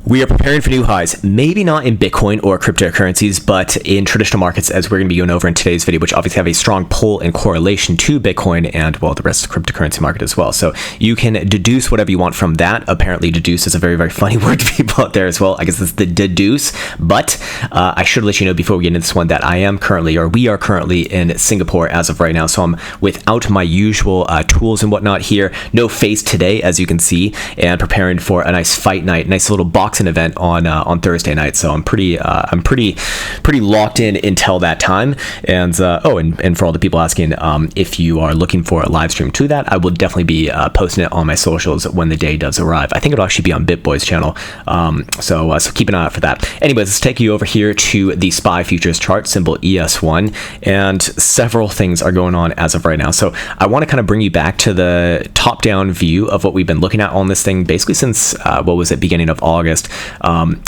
We are preparing for new highs, maybe not in Bitcoin or cryptocurrencies, but in traditional markets, as we're going to be going over in today's video, which obviously have a strong pull and correlation to Bitcoin and, well, the rest of the cryptocurrency market as well. So you can deduce whatever you want from that. Apparently, deduce is a very, very funny word to people out there as well. I guess it's the deduce, but I should let you know before we get into this one that we are currently in Singapore as of right now. So I'm without my usual tools and whatnot here. No face today, as you can see, and preparing for a nice fight night, nice little boxing event on Thursday night. So I'm pretty locked in until that time. And and for all the people asking, if you are looking for a live stream to that, I will definitely be posting it on my socials when the day does arrive. I think it'll actually be on BitBoy's channel. So keep an eye out for that. Anyways, let's take you over here to the SPY futures chart, symbol ES1, and several things are going on as of right now. So I want to kind of bring you back to the top-down view of what we've been looking at on this thing basically since beginning of August.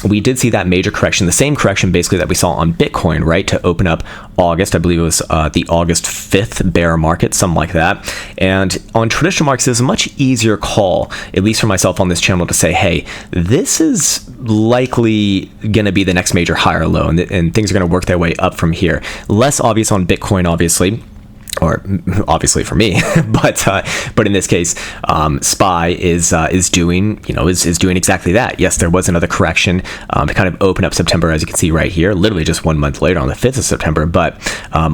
We did see that major correction, the same correction basically that we saw on Bitcoin, right, to open up August. I believe it was the August 5th bear market, something like that. And on traditional markets, it's a much easier call, at least for myself on this channel, to say, hey, this is likely going to be the next major higher low, and things are going to work their way up from here. Less obvious on Bitcoin, obviously, or obviously for me, but in this case, SPY is doing exactly that. Yes, there was another correction to kind of open up September, as you can see right here, literally just 1 month later on the 5th of September. But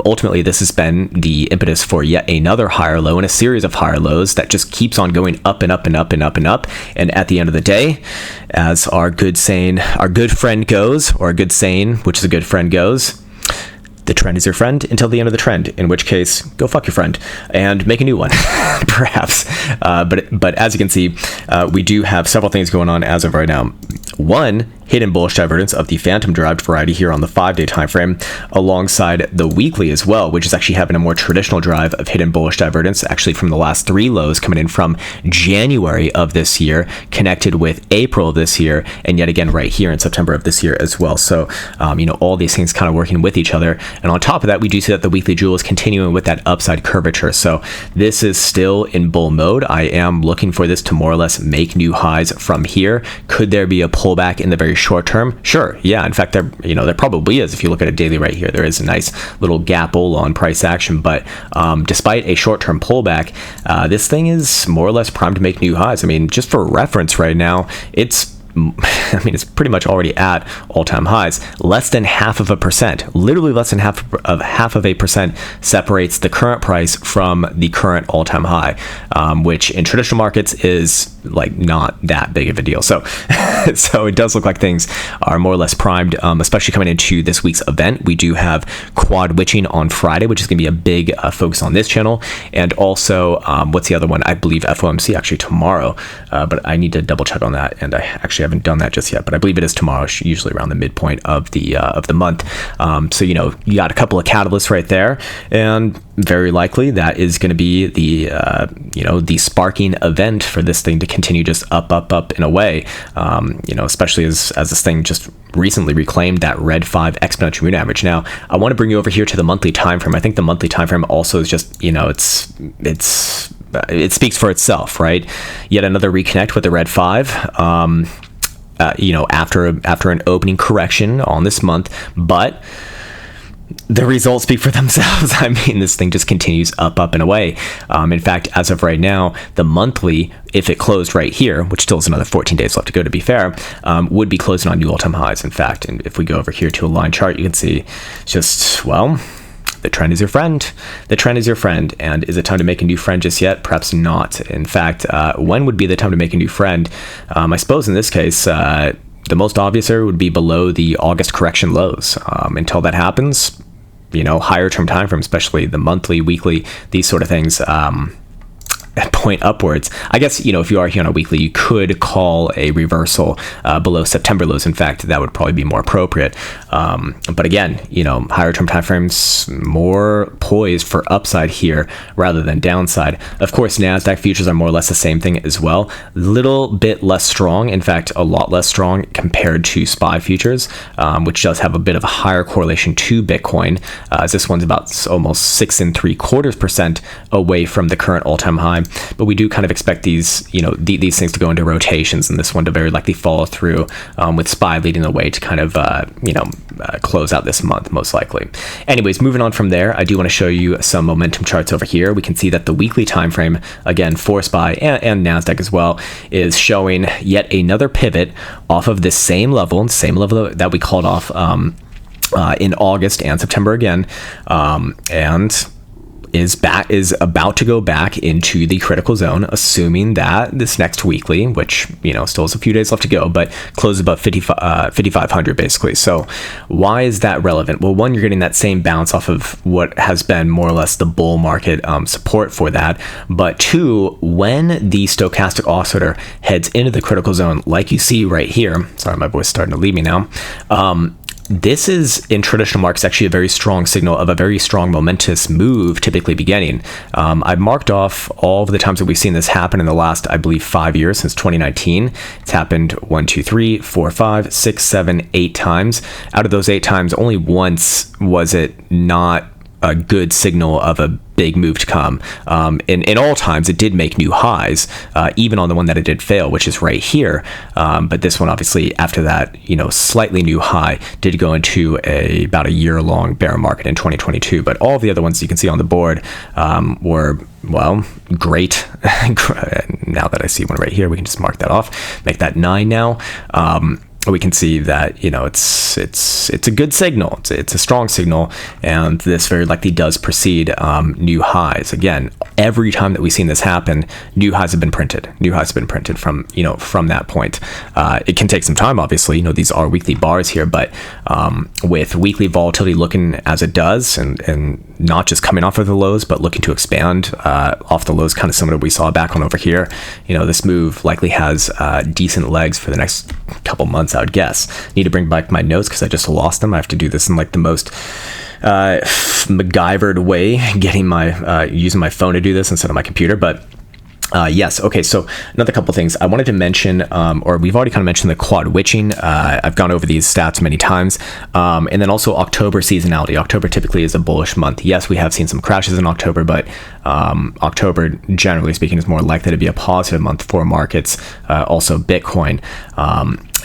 ultimately, this has been the impetus for yet another higher low and a series of higher lows that just keeps on going up and up and up and up and up. And at the end of the day, as our good friend goes, or a good saying, which is a good friend goes, the trend is your friend until the end of the trend, in which case, go fuck your friend and make a new one, perhaps. But as you can see, we do have several things going on as of right now. One, hidden bullish divergence of the phantom derived variety here on the 5-day time frame, alongside the weekly as well, which is actually having a more traditional drive of hidden bullish divergence, actually from the last 3 lows coming in from January of this year, connected with April of this year, and yet again right here in September of this year as well. So all these things kind of working with each other. And on top of that, we do see that the weekly jewel is continuing with that upside curvature. So this is still in bull mode. I am looking for this to more or less make new highs from here. Could there be a pullback in the very short term? Sure, yeah. In fact, there probably is. If you look at it daily right here, there is a nice little gap on price action. But despite a short-term pullback, this thing is more or less primed to make new highs. I mean, just for reference right now, it's pretty much already at all-time highs. Less than 0.5%, literally less than half of a percent separates the current price from the current all-time high, which in traditional markets is like not that big of a deal. So it does look like things are more or less primed, especially coming into this week's event. We do have quad witching on Friday, which is going to be a big focus on this channel. And also, what's the other one? I believe FOMC actually tomorrow, but I need to double check on that, and I actually haven't done that just yet, but I believe it is tomorrow, usually around the midpoint of the month. So you got a couple of catalysts right there, and very likely that is going to be the sparking event for this thing to continue just up and away. Especially as this thing just recently reclaimed that red 5 exponential moving average. Now, I want to bring you over here to the monthly time frame. I think the monthly time frame also is just it speaks for itself, right? Yet another reconnect with the red 5. After an opening correction on this month, but the results speak for themselves. I mean, this thing just continues up and away. In fact, as of right now, the monthly, if it closed right here, which still is another 14 days left to go, to be fair, would be closing on new all-time highs, in fact. And if we go over here to a line chart, you can see just, well, the trend is your friend. The trend is your friend. And is it time to make a new friend just yet? Perhaps not. In fact, when would be the time to make a new friend? I suppose in this case, the most obvious area would be below the August correction lows. Until that happens, higher term time frame, especially the monthly, weekly, these sort of things, point upwards. I guess, if you are here on a weekly, you could call a reversal below September lows. In fact, that would probably be more appropriate. But again, higher term timeframes more poised for upside here rather than downside. Of course, NASDAQ futures are more or less the same thing as well. Little bit less strong, in fact, a lot less strong compared to SPY futures, which does have a bit of a higher correlation to Bitcoin, as this one's about almost 6 3/4% away from the current all-time high. time, but we do kind of expect these, these things to go into rotations, and this one to very likely follow through, with SPY leading the way to kind of, close out this month, most likely. Anyways, moving on from there, I do want to show you some momentum charts over here. We can see that the weekly time frame, again, for SPY and NASDAQ as well, is showing yet another pivot off of this same level that we called off in August and September again, and is about to go back into the critical zone, assuming that this next weekly, which still has a few days left to go, but closes above 5,500 basically. So why is that relevant? Well, one, you're getting that same bounce off of what has been more or less the bull market support for that, but two, when the stochastic oscillator heads into the critical zone, like you see right here, sorry, my voice is starting to leave me now, this is, in traditional markets, actually a very strong signal of a very strong momentous move typically beginning. I've marked off all of the times that we've seen this happen in the last, I believe, 5 years, since 2019. It's happened 1, 2, 3, 4, 5, 6, 7, 8 times. Out of those 8 times, only once was it not a good signal of a big move to come. In all times, it did make new highs, even on the one that it did fail, which is right here. But this one, obviously, after that, slightly new high, did go into about a year-long bear market in 2022. But all of the other ones you can see on the board were, well, great. Now that I see one right here, we can just mark that off, make that 9 now. We can see that it's a good signal. It's a strong signal, and this very likely does precede new highs. Again, every time that we've seen this happen, new highs have been printed. New highs have been printed from that point. It can take some time, obviously. These are weekly bars here, but with weekly volatility looking as it does, and not just coming off of the lows, but looking to expand off the lows, kind of similar to what we saw back on over here. This move likely has decent legs for the next couple months, I would guess. Need to bring back my notes because I just lost them. I have to do this in like the most MacGyvered way, getting my using my phone to do this instead of my computer. But yes. Okay. So another couple things I wanted to mention, or we've already kind of mentioned the quad witching. I've gone over these stats many times. And then also October seasonality. October typically is a bullish month. Yes, we have seen some crashes in October, but October, generally speaking, is more likely to be a positive month for markets. Also Bitcoin.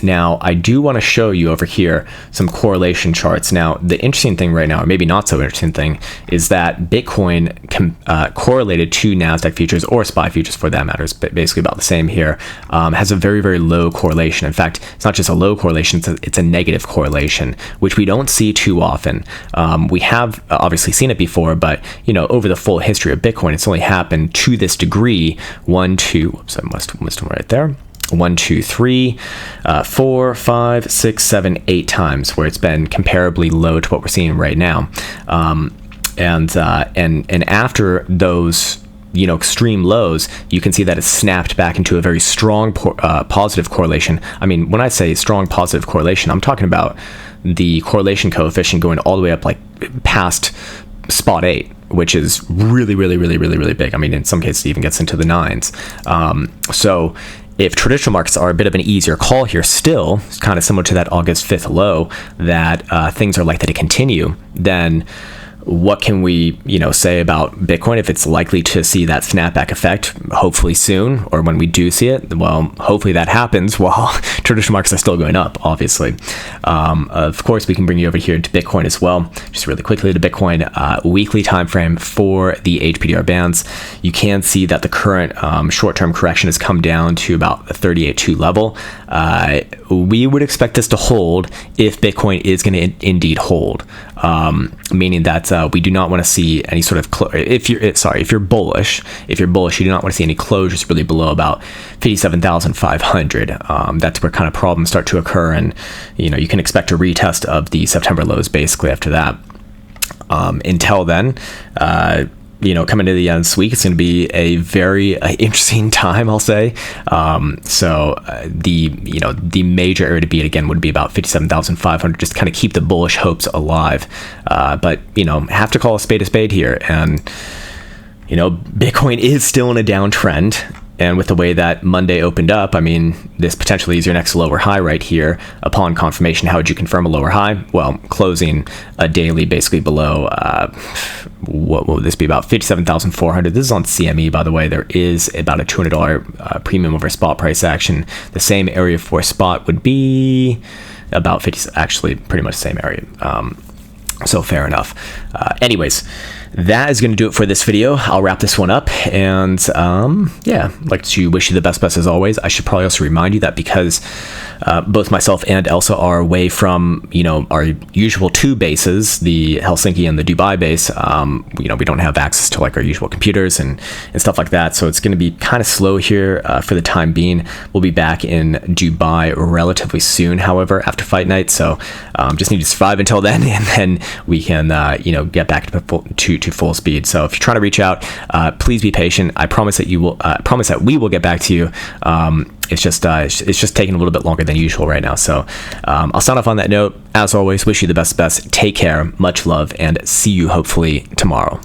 Now, I do want to show you over here some correlation charts. Now, the interesting thing right now, or maybe not so interesting thing, is that Bitcoin correlated to NASDAQ futures, or SPY futures for that matter, is basically about the same here, has a very, very low correlation. In fact, it's not just a low correlation, it's a negative correlation, which we don't see too often. We have obviously seen it before, but over the full history of Bitcoin, it's only happened to this degree. 1, 2, whoops, I must have right there. 1, 2, 3, 4, 5, 6, 7, 8 times where it's been comparably low to what we're seeing right now. And after those extreme lows, you can see that it's snapped back into a very strong positive correlation. I mean, when I say strong positive correlation, I'm talking about the correlation coefficient going all the way up like past spot 8, which is really, really, really, really, really big. I mean, in some cases, it even gets into the 9s. So if traditional markets are a bit of an easier call here, still kind of similar to that August 5th low, that things are likely to continue, then what can we, say about Bitcoin if it's likely to see that snapback effect, hopefully soon, or when we do see it? Well, hopefully that happens while traditional markets are still going up, obviously. Of course, we can bring you over here to Bitcoin as well. Just really quickly to Bitcoin, weekly time frame for the HPDR bands. You can see that the current short-term correction has come down to about the 38.2 level. We would expect this to hold if Bitcoin is going to indeed hold, meaning that we do not want to see any sort of if you're bullish, you do not want to see any closures really below about 57,500. That's where kind of problems start to occur, and you can expect a retest of the September lows basically after that. Until then, coming to the end of this week, it's going to be a very interesting time, I'll say. The major area to beat again would be about 57,500. Just kind of keep the bullish hopes alive. But have to call a spade here, and Bitcoin is still in a downtrend. And with the way that Monday opened up, I mean, this potentially is your next lower high right here. Upon confirmation, how would you confirm a lower high? Well, closing a daily basically below, what would this be, about 57,400. This is on CME, by the way. There is about a $200 premium over spot price action. The same area for spot would be about 50, actually pretty much the same area. So fair enough. Anyways, that is going to do it for this video. I'll wrap this one up, and yeah, I'd like to wish you the best as always. I should probably also remind you that because both myself and Elsa are away from, you know, our usual two bases, the Helsinki and the Dubai base, you know, we don't have access to like our usual computers and stuff like that. So it's going to be kind of slow here for the time being. We'll be back in Dubai relatively soon, however, after fight night. So just need to survive until then, and then we can, you know, get back to full speed. So if you're trying to reach out, please be patient. I promise that promise that we will get back to you. It's just taking a little bit longer than usual right now. So I'll sign off on that note. As always, wish you the best. Take care, much love, and see you hopefully tomorrow.